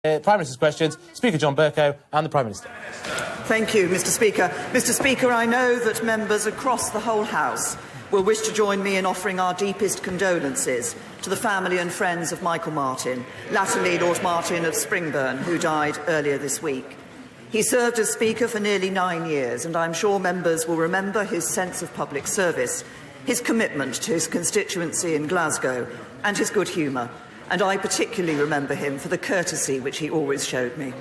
Prime Minister's questions, Speaker John Bercow and the Prime Minister. Thank you, Mr Speaker. Mr Speaker, I know that members across the whole House will wish to join me in offering our deepest condolences to the family and friends of Michael Martin, latterly Lord Martin of Springburn, who died earlier this week. He served as Speaker for nearly 9 years, and I'm sure members will remember his sense of public service, his commitment to his constituency in Glasgow, and his good humour. And I particularly remember him for the courtesy which he always showed me.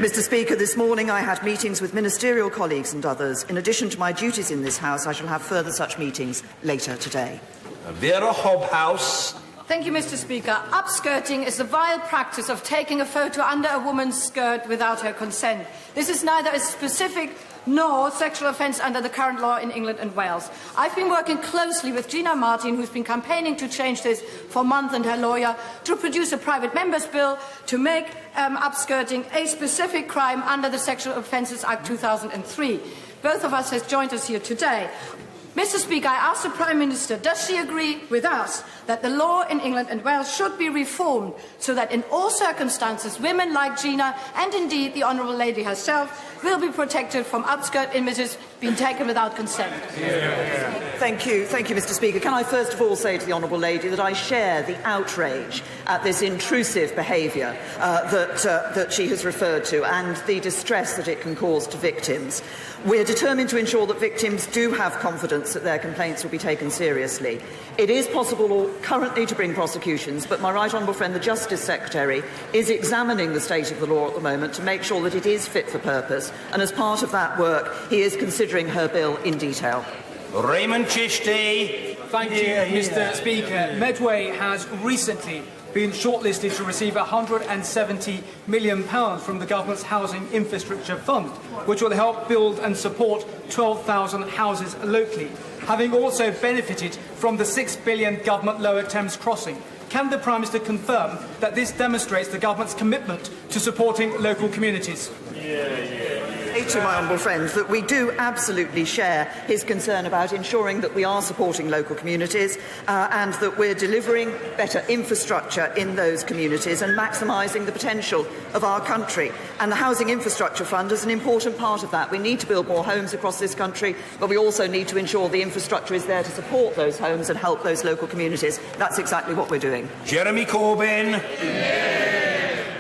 Mr Speaker, this morning I had meetings with ministerial colleagues and others. In addition to my duties in this House, I shall have further such meetings later today. Vera Hobhouse. Thank you, Mr Speaker. Upskirting is the vile practice of taking a photo under a woman's skirt without her consent. This is neither a specific nor sexual offence under the current law in England and Wales. I've been working closely with Gina Martin, who's been campaigning to change this for months, and her lawyer, to produce a private member's bill to make upskirting a specific crime under the Sexual Offences Act 2003. Both of us has joined us here today. Mr Speaker, I ask the Prime Minister, does she agree with us that the law in England and Wales should be reformed so that in all circumstances women like Gina, and indeed the Honourable Lady herself, will be protected from upskirt images being taken without consent? Thank you, Mr Speaker. Can I first of all say to the Honourable Lady that I share the outrage at this intrusive behaviour that she has referred to, and the distress that it can cause to victims. We're determined to ensure that victims do have confidence that their complaints will be taken seriously. It is possible currently to bring prosecutions, but my right honourable friend, the Justice Secretary, is examining the state of the law at the moment to make sure that it is fit for purpose, and as part of that work, he is considering her bill in detail. Raymond Chishti. Thank you, Mr Speaker. Medway has recently been shortlisted to receive £170 million from the government's Housing Infrastructure Fund, which will help build and support 12,000 houses locally, having also benefited from the £6 billion government Lower Thames Crossing. Can the Prime Minister confirm that this demonstrates the government's commitment to supporting local communities? To my honourable friends, that we do absolutely share his concern about ensuring that we are supporting local communities and that we're delivering better infrastructure in those communities and maximising the potential of our country. And the Housing Infrastructure Fund is an important part of that. We need to build more homes across this country, but we also need to ensure the infrastructure is there to support those homes and help those local communities. That's exactly what we're doing. Jeremy Corbyn.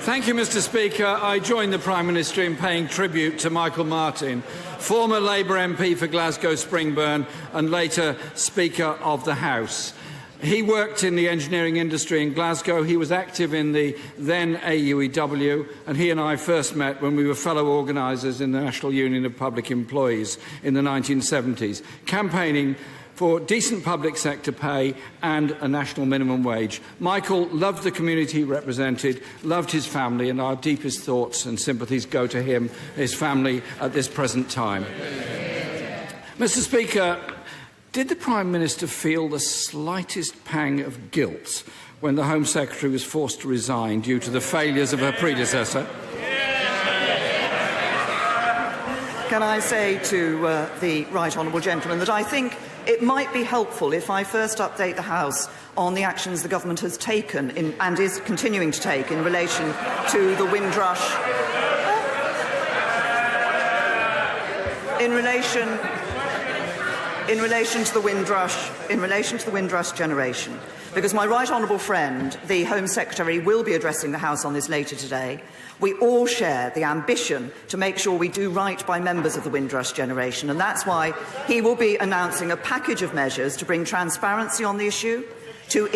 Thank you, Mr Speaker. I join the Prime Minister in paying tribute to Michael Martin, former Labour MP for Glasgow Springburn and later Speaker of the House. He worked in the engineering industry in Glasgow. He was active in the then AUEW, and he and I first met when we were fellow organisers in the National Union of Public Employees in the 1970s, campaigning for decent public sector pay and a national minimum wage. Michael loved the community he represented, loved his family, and our deepest thoughts and sympathies go to him and his family at this present time. Mr Speaker, did the Prime Minister feel the slightest pang of guilt when the Home Secretary was forced to resign due to the failures of her predecessor? Can I say to the right honourable gentleman that I think it might be helpful if I first update the House on the actions the government has taken and is continuing to take in relation to the Windrush. In relation to the Windrush generation, because my right honourable friend, the Home Secretary, will be addressing the House on this later today. We all share the ambition to make sure we do right by members of the Windrush generation, and that's why he will be announcing a package of measures to bring transparency on the issue, to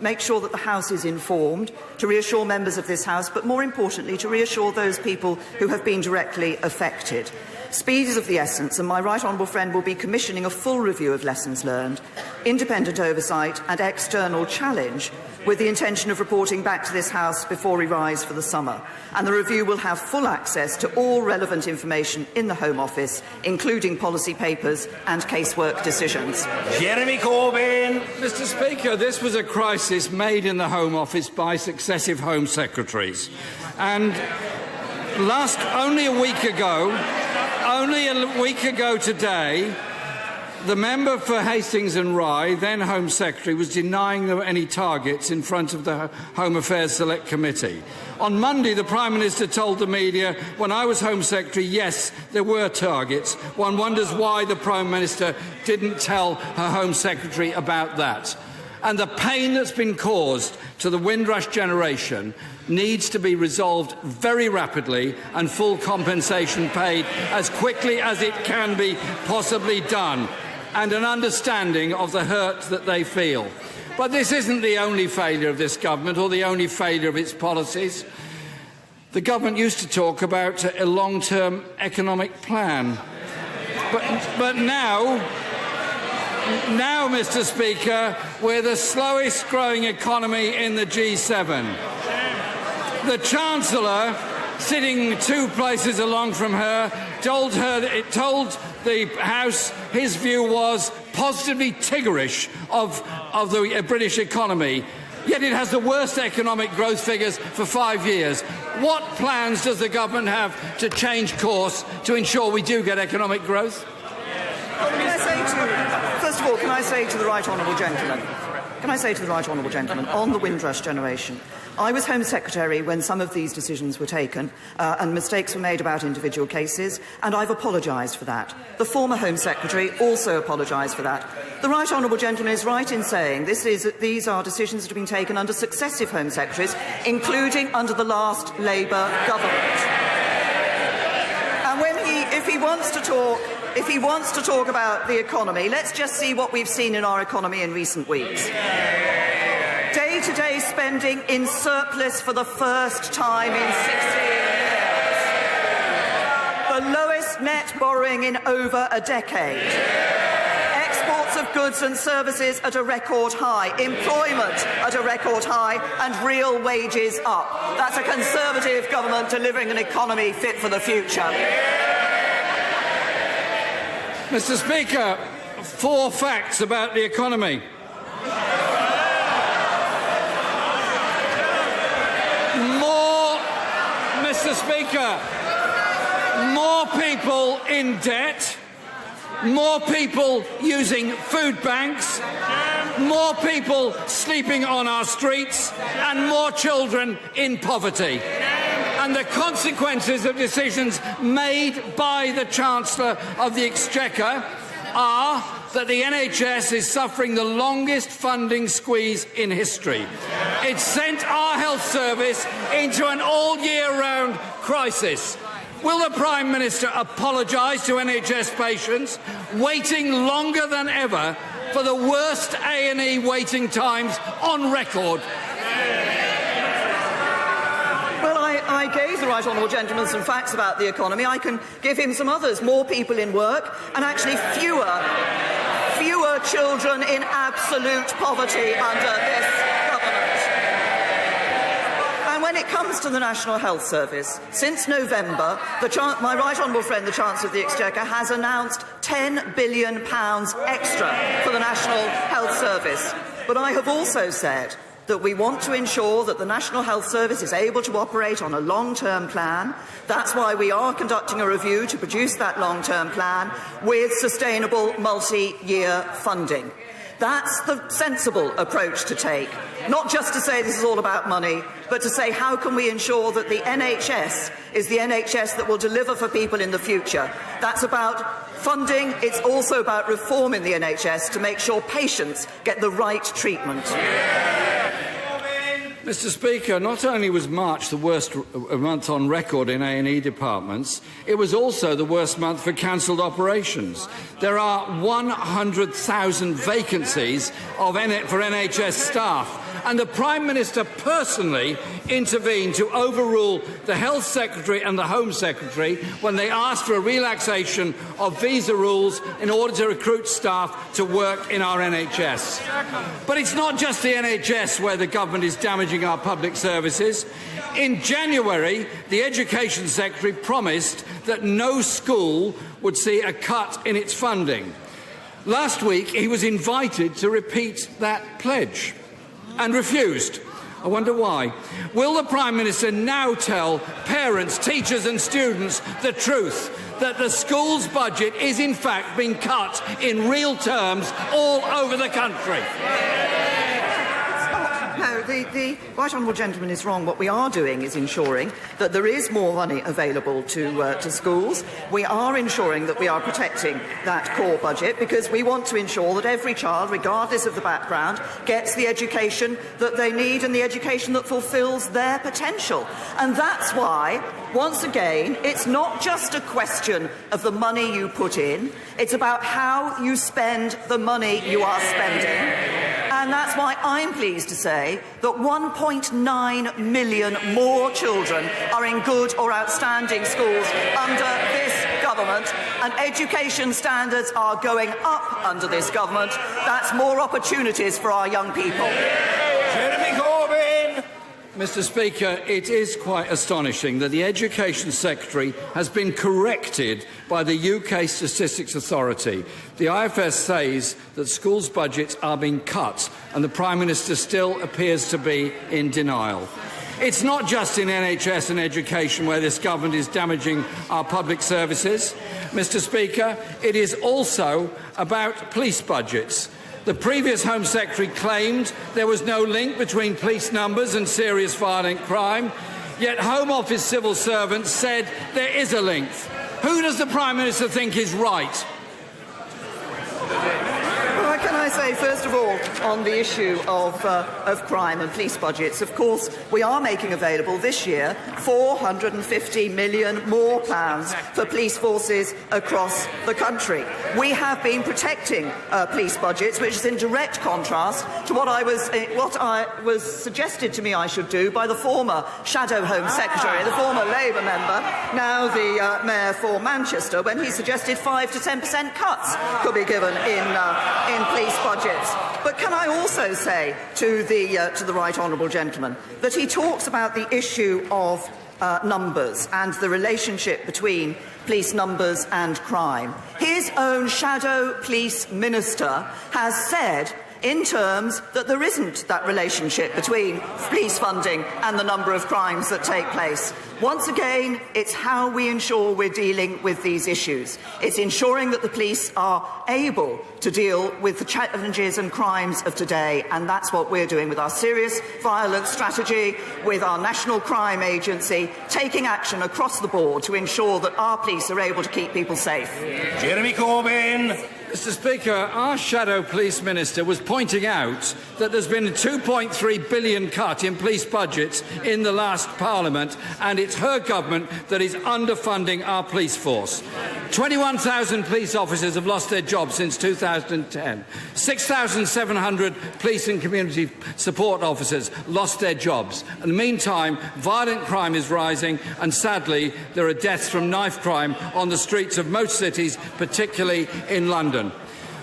make sure that the House is informed, to reassure members of this House, but more importantly, to reassure those people who have been directly affected. Speed is of the essence, and my right honourable friend will be commissioning a full review of lessons learned, independent oversight and external challenge, with the intention of reporting back to this House before we rise for the summer. And the review will have full access to all relevant information in the Home Office, including policy papers and casework decisions. Jeremy Corbyn. Mr Speaker, this was a crisis made in the Home Office by successive Home Secretaries. And only a week ago today, The member for Hastings and Rye, then Home Secretary, was denying there were any targets in front of the Home Affairs Select Committee. On Monday, the Prime Minister told the media, when I was Home Secretary, yes, there were targets. One wonders why the Prime Minister didn't tell her Home Secretary about that. And the pain that's been caused to the Windrush generation needs to be resolved very rapidly and full compensation paid as quickly as it can be possibly done, and an understanding of the hurt that they feel. But this isn't the only failure of this government or the only failure of its policies. The government used to talk about a long-term economic plan. But now, Mr. Speaker, we're the slowest growing economy in the G7. The Chancellor, sitting 2 places along from her, told the House his view was positively tiggerish of the British economy, yet it has the worst economic growth figures for 5 years. What plans does the government have to change course to ensure we do get economic growth? First of all, can I say to the right honourable gentleman, on the Windrush generation, I was Home Secretary when some of these decisions were taken and mistakes were made about individual cases, and I've apologised for that. The former Home Secretary also apologised for that. The right honourable gentleman is right in saying these are decisions that have been taken under successive Home Secretaries, including under the last Labour government. And if he wants to talk about the economy, let's just see what we've seen in our economy in recent weeks. Day-to-day spending in surplus for the first time in 16 years. The lowest net borrowing in over a decade. Exports of goods and services at a record high. Employment at a record high, and real wages up. That's a Conservative government delivering an economy fit for the future. Mr. Speaker, 4 facts about the economy. Mr. Speaker, more people in debt, more people using food banks, more people sleeping on our streets, and more children in poverty. And the consequences of decisions made by the Chancellor of the Exchequer are that the NHS is suffering the longest funding squeeze in history. It sent our health service into an all-year-round crisis. Will the Prime Minister apologise to NHS patients waiting longer than ever for the worst A&E waiting times on record? I gave the right honourable gentleman some facts about the economy. I can give him some others. More people in work, and actually fewer children in absolute poverty under this government. And when it comes to the National Health Service, since November, my right honourable friend, the Chancellor of the Exchequer, has announced £10 billion extra for the National Health Service. But I have also said that we want to ensure that the National Health Service is able to operate on a long-term plan. That's why we are conducting a review to produce that long-term plan with sustainable multi-year funding. That's the sensible approach to take. Not just to say this is all about money, but to say how can we ensure that the NHS is the NHS that will deliver for people in the future. That's about funding. It's also about reforming the NHS to make sure patients get the right treatment. Mr. Speaker, not only was March the worst month on record in A&E departments, it was also the worst month for cancelled operations. There are 100,000 vacancies for NHS staff, and the Prime Minister personally intervened to overrule the Health Secretary and the Home Secretary when they asked for a relaxation of visa rules in order to recruit staff to work in our NHS. But it's not just the NHS where the government is damaging our public services. In January, the Education Secretary promised that no school would see a cut in its funding. Last week, he was invited to repeat that pledge and refused. I wonder why. Will the Prime Minister now tell parents, teachers and students the truth, that the school's budget is in fact being cut in real terms all over the country? No, the Right Honourable Gentleman is wrong. What we are doing is ensuring that there is more money available to schools. We are ensuring that we are protecting that core budget because we want to ensure that every child, regardless of the background, gets the education that they need and the education that fulfils their potential. And that's why, once again, it's not just a question of the money you put in, it's about how you spend the money you are spending. And that's why I'm pleased to say that 1.9 million more children are in good or outstanding schools under this government, and education standards are going up under this government. That's more opportunities for our young people. Jeremy Corbyn. Mr. Speaker, it is quite astonishing that the Education Secretary has been corrected by the UK Statistics Authority. The IFS says that schools' budgets are being cut, and the Prime Minister still appears to be in denial. It's not just in NHS and education where this government is damaging our public services. Mr. Speaker, it is also about police budgets. The previous Home Secretary claimed there was no link between police numbers and serious violent crime, yet Home Office civil servants said there is a link. Who does the Prime Minister think is right? Well, can I say, first of all, on the issue of crime and police budgets, of course, we are making available this year £450 million more for police forces across the country. We have been protecting police budgets, which is in direct contrast to what was suggested to me I should do by the former Shadow Home Secretary, the former Labour member, now the Mayor for Manchester, when he suggested 5 to 10% cuts could be given in police budgets. But can I also say to the Right Honourable Gentleman that he talks about the issue of numbers and the relationship between police numbers and crime. His own shadow police minister has said in terms that there isn't that relationship between police funding and the number of crimes that take place. Once again, it's how we ensure we're dealing with these issues. It's ensuring that the police are able to deal with the challenges and crimes of today, and that's what we're doing with our serious violence strategy, with our National Crime Agency, taking action across the board to ensure that our police are able to keep people safe. Jeremy Corbyn. Mr. Speaker, our Shadow Police Minister was pointing out that there's been a £2.3 billion cut in police budgets in the last Parliament, and it's her government that is underfunding our police force. 21,000 police officers have lost their jobs since 2010. 6,700 police and community support officers lost their jobs. In the meantime, violent crime is rising, and sadly, there are deaths from knife crime on the streets of most cities, particularly in London.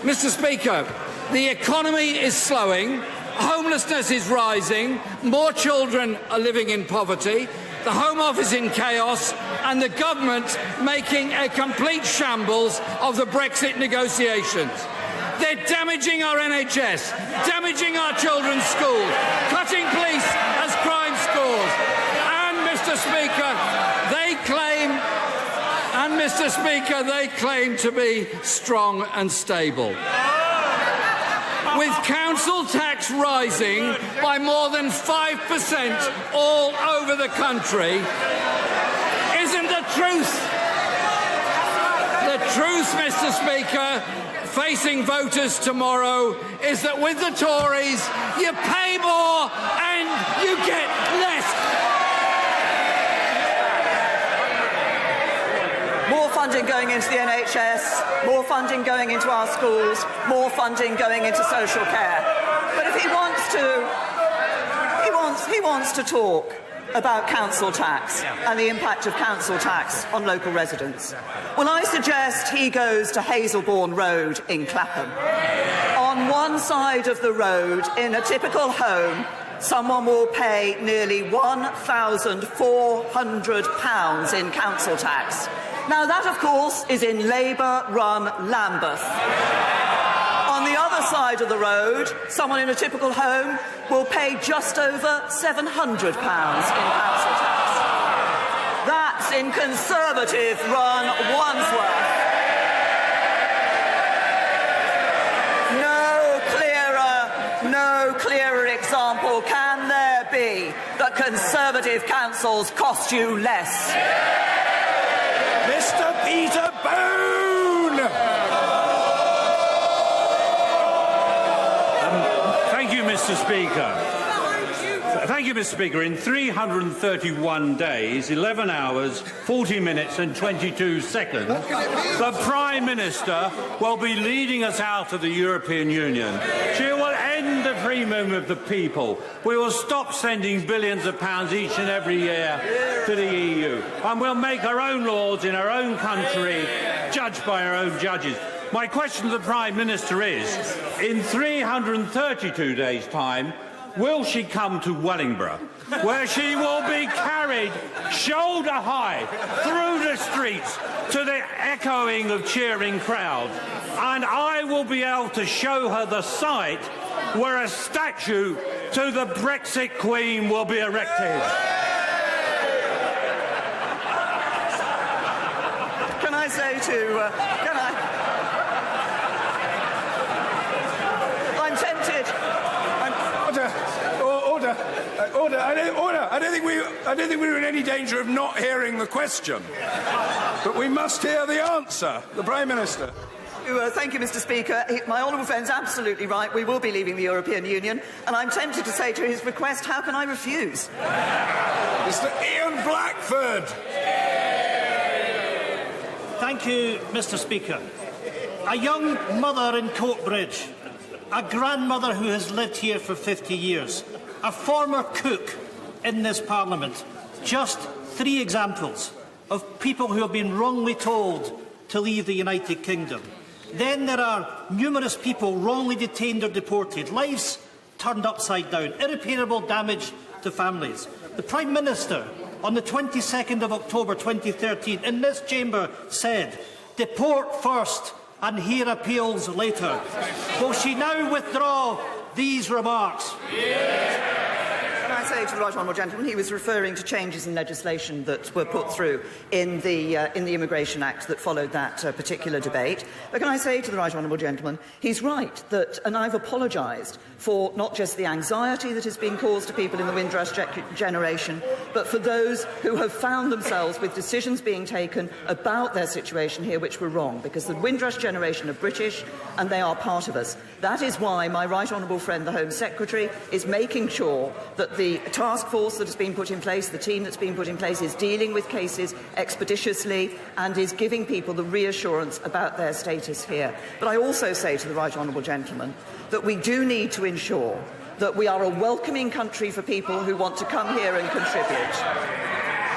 Mr. Speaker, the economy is slowing, homelessness is rising, more children are living in poverty, the Home Office in chaos, and the government making a complete shambles of the Brexit negotiations. They're damaging our NHS, damaging our children's schools, cutting police as crime scores. And, Mr. Speaker, they claim to be strong and stable. With council tax rising by more than 5% all over the country, isn't the truth, Mr. Speaker, facing voters tomorrow, is that with the Tories, you pay more and you get less. More funding going into the NHS, more funding going into our schools, more funding going into social care. But if he wants to talk about council tax and the impact of council tax on local residents, well, I suggest he goes to Hazelbourne Road in Clapham. On one side of the road, in a typical home, someone will pay nearly £1,400 in council tax. Now, that, of course, is in Labour-run Lambeth. On On the other side of the road, someone in a typical home will pay just over £700 in council tax. That's in Conservative-run Wandsworth. No clearer example can there be that Conservative councils cost you less. Mr. Peter Boone! Thank you, Mr. Speaker. Thank you, Mr. Speaker. In 331 days, 11 hours, 40 minutes and 22 seconds, the Prime Minister will be leading us out of the European Union. She will end the free movement of the people. We will stop sending billions of pounds each and every year to the EU. And we'll make our own laws in our own country, judged by our own judges. My question to the Prime Minister is, in 332 days' time, will she come to Wellingborough, where she will be carried shoulder high through the streets to the echoing of cheering crowds, and I will be able to show her the site where a statue to the Brexit Queen will be erected? Can I say to... I'm tempted... Order. I don't think we were in any danger of not hearing the question. But we must hear the answer. The Prime Minister. Thank you, Mr. Speaker. My honourable friend's absolutely right. We will be leaving the European Union, and I'm tempted to say to his request, how can I refuse? Mr. Ian Blackford. Thank you, Mr. Speaker. A young mother in Coatbridge, a grandmother who has lived here for 50 years, a former cook in this Parliament. Just 3 examples of people who have been wrongly told to leave the United Kingdom. Then there are numerous people wrongly detained or deported, lives turned upside down, irreparable damage to families. The Prime Minister, on the 22nd of October 2013, in this chamber said, "Deport first and hear appeals later." Will she now withdraw these remarks? Can I say to the right honourable gentleman, he was referring to changes in legislation that were put through in the Immigration Act that followed that particular debate. But can I say to the right honourable gentleman, he's right that, and I've apologised for not just the anxiety that has been caused to people in the Windrush generation, but for those who have found themselves with decisions being taken about their situation here which were wrong, because the Windrush generation are British and they are part of us. That is why my right honourable friend, the Home Secretary, is making sure that the task force that has been put in place, the team that's been put in place, is dealing with cases expeditiously and is giving people the reassurance about their status here. But I also say to the right honourable gentleman that we do need to ensure that we are a welcoming country for people who want to come here and contribute,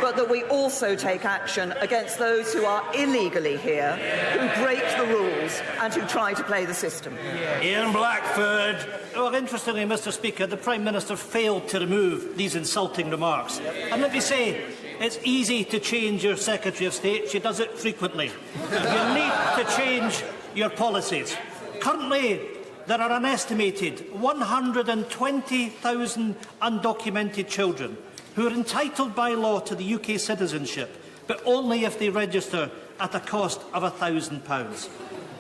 but that we also take action against those who are illegally here, who break the rules and who try to play the system. Ian Blackford. Well, interestingly, Mr. Speaker, the Prime Minister failed to remove these insulting remarks. And let me say, it's easy to change your Secretary of State. She does it frequently. You need to change your policies. Currently, there are an estimated 120,000 undocumented children who are entitled by law to the UK citizenship, but only if they register at a cost of £1,000.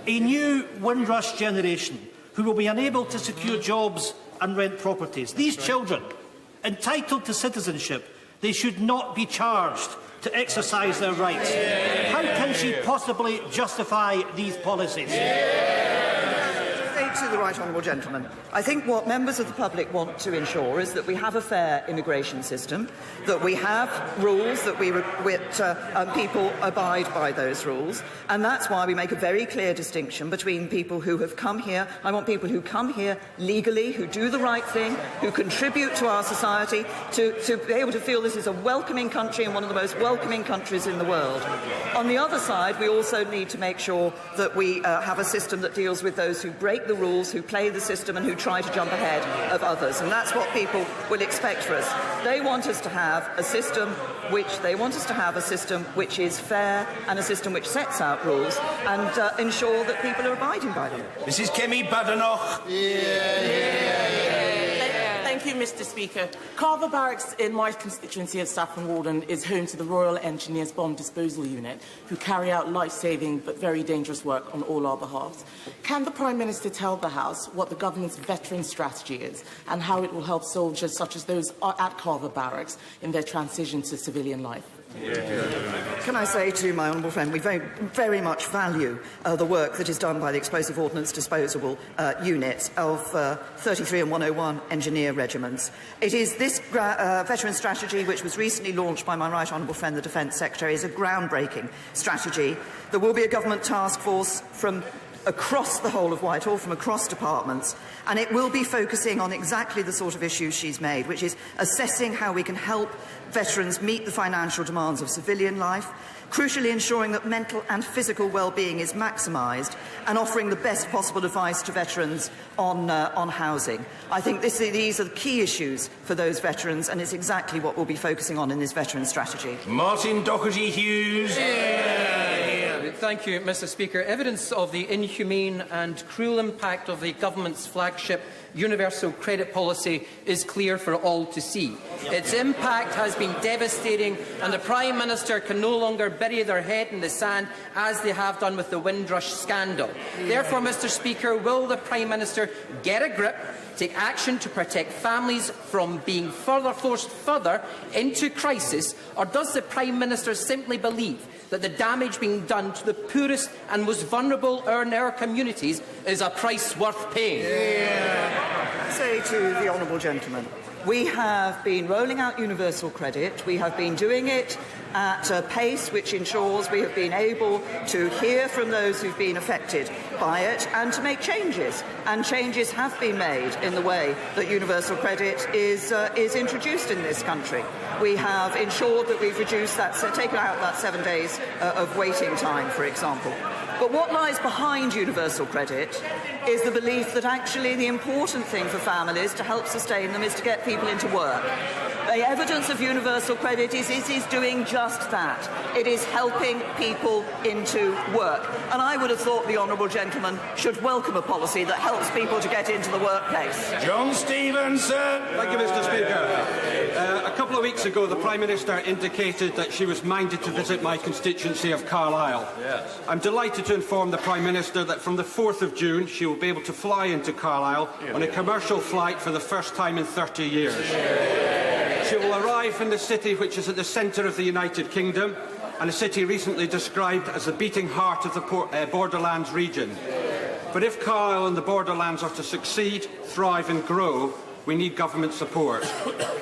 A new Windrush generation who will be unable to secure jobs and rent properties. These children, entitled to citizenship, they should not be charged to exercise their rights. How can she possibly justify these policies? To the right honourable gentleman, I think what members of the public want to ensure is that we have a fair immigration system, that we have rules, that people abide by those rules, and that's why we make a very clear distinction between people who have come here. I want people who come here legally, who do the right thing, who contribute to our society, to be able to feel this is a welcoming country and one of the most welcoming countries in the world. On the other side, we also need to make sure that we have a system that deals with those who break the rules rules, who play the system and who try to jump ahead of others. And that's what people will expect for us. They want us to have a system which is fair and a system which sets out rules and ensure that people are abiding by them. Mrs. Kemi Badenoch. Thank you, Mr. Speaker. Carver Barracks in my constituency of Saffron Walden is home to the Royal Engineers Bomb Disposal Unit, who carry out life-saving but very dangerous work on all our behalf. Can the Prime Minister tell the House what the government's veteran strategy is and how it will help soldiers such as those at Carver Barracks in their transition to civilian life? Can I say to my honourable friend, we very, very much value the work that is done by the Explosive Ordnance Disposal Unit of 33 and 101 Engineer Regiments. It is this veteran strategy, which was recently launched by my right honourable friend, the Defence Secretary, is a groundbreaking strategy. There will be a government task force from across the whole of Whitehall, from across departments, and it will be focusing on exactly the sort of issues she's made, which is assessing how we can help veterans meet the financial demands of civilian life, crucially ensuring that mental and physical well-being is maximised, and offering the best possible advice to veterans on housing. I think these are the key issues for those veterans, and it's exactly what we'll be focusing on in this veteran strategy. Martin Doherty-Hughes. Thank you, Mr. Speaker. Evidence of the inhumane and cruel impact of the government's flagship universal credit policy is clear for all to see. Its impact has been devastating, and the Prime Minister can no longer bury their head in the sand as they have done with the Windrush scandal. Therefore, Mr. Speaker, will the Prime Minister get a grip, take action to protect families from being forced further into crisis, or does the Prime Minister simply believe that the damage being done to the poorest and most vulnerable in our communities is a price worth paying? I say to the honourable gentleman, we have been rolling out universal credit. We have been doing it at a pace which ensures we have been able to hear from those who've been affected by it and to make changes. And changes have been made in the way that universal credit is introduced in this country. We have ensured that we've reduced that, taken out that 7 days of waiting time, for example. But what lies behind universal credit is the belief that actually the important thing for families to help sustain them is to get people into work. The evidence of universal credit is it is doing just that. It is helping people into work. And I would have thought the honourable gentleman should welcome a policy that helps people to get into the workplace. John Stevenson. Thank you, Mr. Speaker. A couple of weeks ago, the Prime Minister indicated that she was minded to visit my constituency of Carlisle. Yes. I'm delighted to inform the Prime Minister that from the 4th of June, she will be able to fly into Carlisle on a commercial flight for the first time in 30 years. She will arrive in the city which is at the centre of the United Kingdom, and a city recently described as the beating heart of the Borderlands region. But if Carlisle and the Borderlands are to succeed, thrive and grow, we need government support.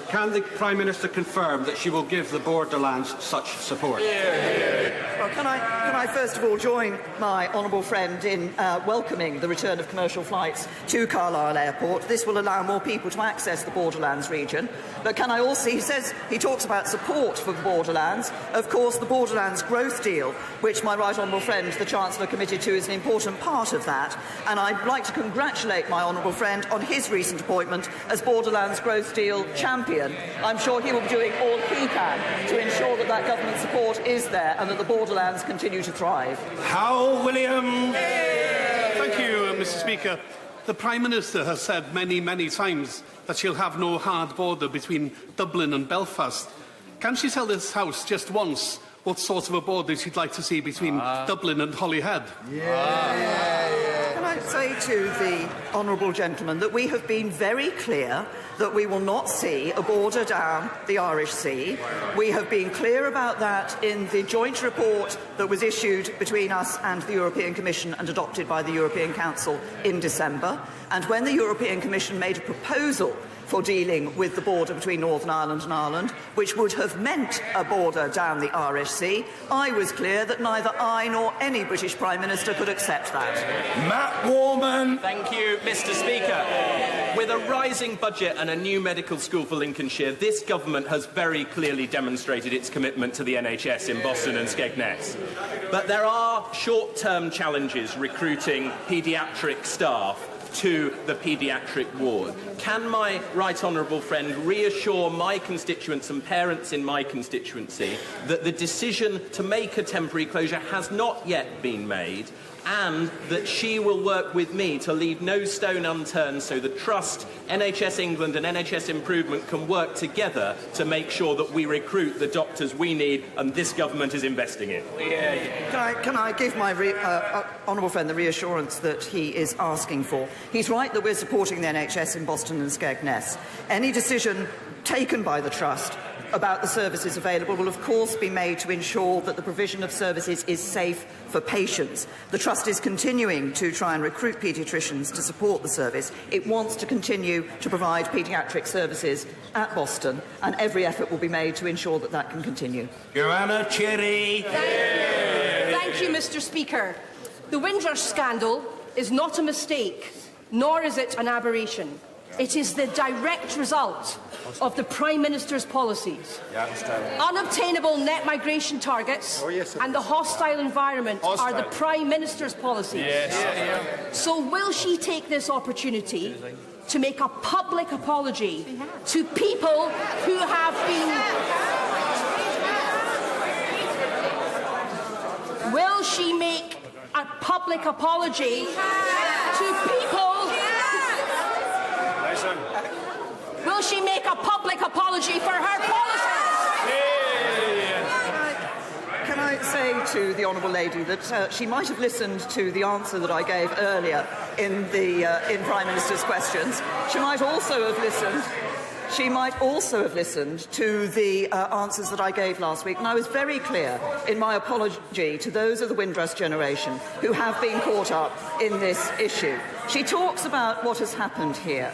Can the Prime Minister confirm that she will give the Borderlands such support? Well, can I first of all join my honourable friend in welcoming the return of commercial flights to Carlisle Airport. This will allow more people to access the Borderlands region. But can I also, he talks about support for the Borderlands. Of course, the Borderlands growth deal, which my right honourable friend, the Chancellor, committed to, is an important part of that. And I'd like to congratulate my honourable friend on his recent appointment as Borderlands growth deal champion. I'm sure he will be doing all he can to ensure that that government support is there and that the Borderlands continue to thrive. Howell Williams. Thank you, Mr. Speaker. The Prime Minister has said many, many times that she'll have no hard border between Dublin and Belfast. Can she tell this House just once what sort of a border she'd like to see between Dublin and Holyhead? Can I say to the honourable gentleman that we have been very clear that we will not see a border down the Irish Sea. We have been clear about that in the joint report that was issued between us and the European Commission and adopted by the European Council in December. And when the European Commission made a proposal for dealing with the border between Northern Ireland and Ireland, which would have meant a border down the Irish Sea, I was clear that neither I nor any British Prime Minister could accept that. Matt Warman. Thank you, Mr. Speaker. With a rising budget and a new medical school for Lincolnshire, this government has very clearly demonstrated its commitment to the NHS in Boston and Skegness. But there are short-term challenges recruiting paediatric staff to the paediatric ward. Can my right honourable friend reassure my constituents and parents in my constituency that the decision to make a temporary closure has not yet been made, and that she will work with me to leave no stone unturned so the Trust, NHS England and NHS Improvement can work together to make sure that we recruit the doctors we need and this government is investing in? Can I give my honourable friend the reassurance that he is asking for? He's right that we're supporting the NHS in Boston and Skegness. Any decision taken by the Trust about the services available will of course be made to ensure that the provision of services is safe for patients. The Trust is continuing to try and recruit paediatricians to support the service. It wants to continue to provide paediatric services at Boston, and every effort will be made to ensure that that can continue. Joanna Cherry. Thank you, Mr. Speaker. The Windrush scandal is not a mistake, nor is it an aberration. It is the direct result of the Prime Minister's policies. Unobtainable net migration targets and the hostile environment are the Prime Minister's policies. So will she take this opportunity to make a public apology to people who have been... Will she make a public apology to people... Will she make a public apology for her policies? Can I say to the honourable lady that she might have listened to the answer that I gave earlier in Prime Minister's questions. She might also have listened to the answers that I gave last week, and I was very clear in my apology to those of the Windrush generation who have been caught up in this issue. She talks about what has happened here.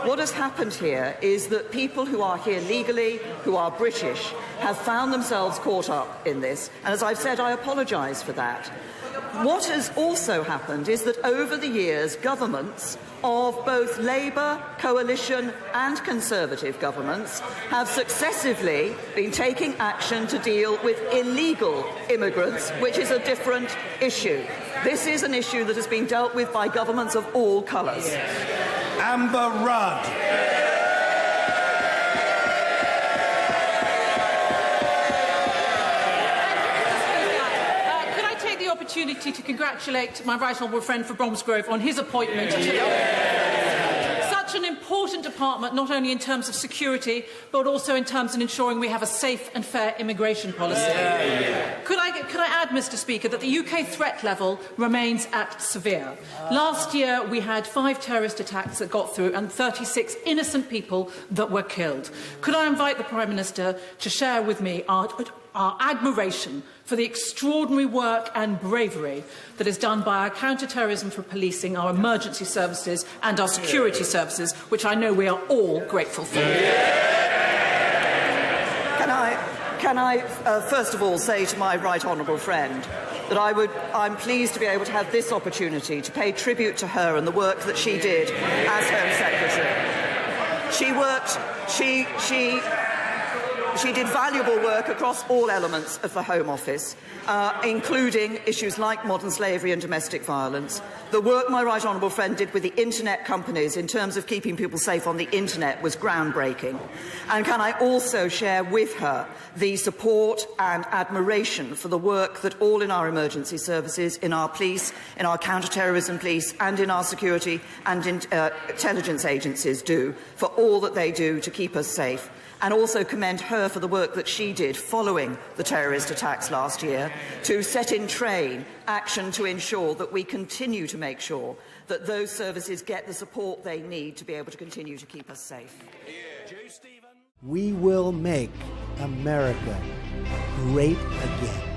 What has happened here is that people who are here legally, who are British, have found themselves caught up in this, and as I've said, I apologise for that. What has also happened is that over the years, governments of both Labour, Coalition and Conservative governments have successively been taking action to deal with illegal immigrants, which is a different issue. This is an issue that has been dealt with by governments of all colours. Amber Rudd. Could I take the opportunity to congratulate my right honourable friend for Bromsgrove on his appointment to such an important department, not only in terms of security, but also in terms of ensuring we have a safe and fair immigration policy. Could I add, Mr. Speaker, that the UK threat level remains at severe. Last year, we had 5 terrorist attacks that got through and 36 innocent people that were killed. Could I invite the Prime Minister to share with me our admiration for the extraordinary work and bravery that is done by our counter-terrorism for policing, our emergency services and our security services, which I know we are all grateful for. Can I first of all say to my right honourable friend that I'm pleased to be able to have this opportunity to pay tribute to her and the work that she did as Home Secretary. She did valuable work across all elements of the Home Office, including issues like modern slavery and domestic violence. The work my right honourable friend did with the internet companies in terms of keeping people safe on the internet was groundbreaking. And can I also share with her the support and admiration for the work that all in our emergency services, in our police, in our counter-terrorism police and in our security and intelligence agencies do, for all that they do to keep us safe. And also commend her for the work that she did following the terrorist attacks last year to set in train action to ensure that we continue to make sure that those services get the support they need to be able to continue to keep us safe. We will make America great again.